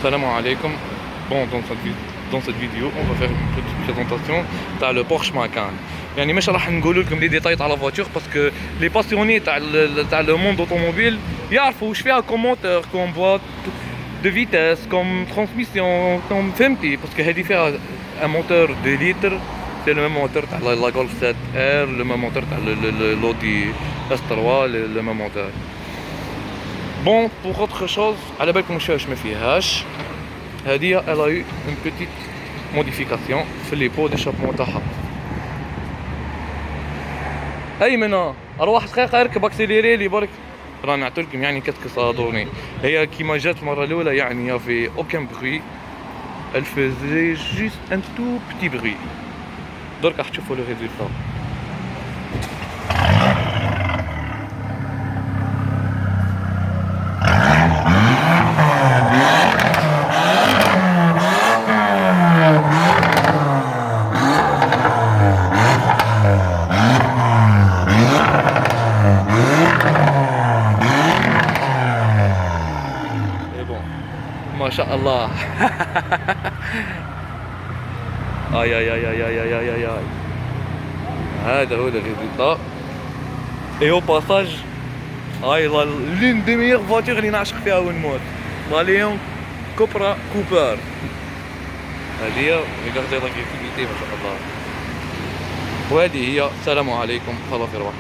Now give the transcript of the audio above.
Salam alaikum. Bon, dans cette vidéo, on va faire une petite présentation تاع le Porsche Macan. يعني مش راح نقول لكم لي ديتاي تاع لا فواتور باسكو لي باسيوني تاع لو موند اوتوموبيل يعرفوا واش فيها كوم موتور كوم بواط دو فيتاس كوم ترانسميسيون كوم فهمتي باسكو هذه فيها ان موتور 2 لتر سي لو ميم موتور تاع لا غولف 7 ار لو ميم موتور تاع لودي اس 3 لو ميم موتور. بون بور اوتر شوز على بالكم واش ما فيهاش هادية elle a eu une petite modification في لي بو ديشابمون تاعها. ايمن اروح دقيقة اركب اكسيليري لي برك راني نعطيلكم يعني كتك صادوني. هي كيما جات المرة الأولى يعني يافي اوكان بروي elle faisait juste un tout petit bruit. درك راح تشوفوا لو ريزولتا. ما شاء الله. اي اي اي اي اي اي اي اي هذا هو الريزلتا. اي او باساج هاي لين دي ميغ فواتور اللي نعشق فيها ونموت لا ليون كوبرا كوبر. هذه ريغاردي لا كريتيفيتي ما شاء الله. وهذه هي. السلام عليكم. الله في رواح.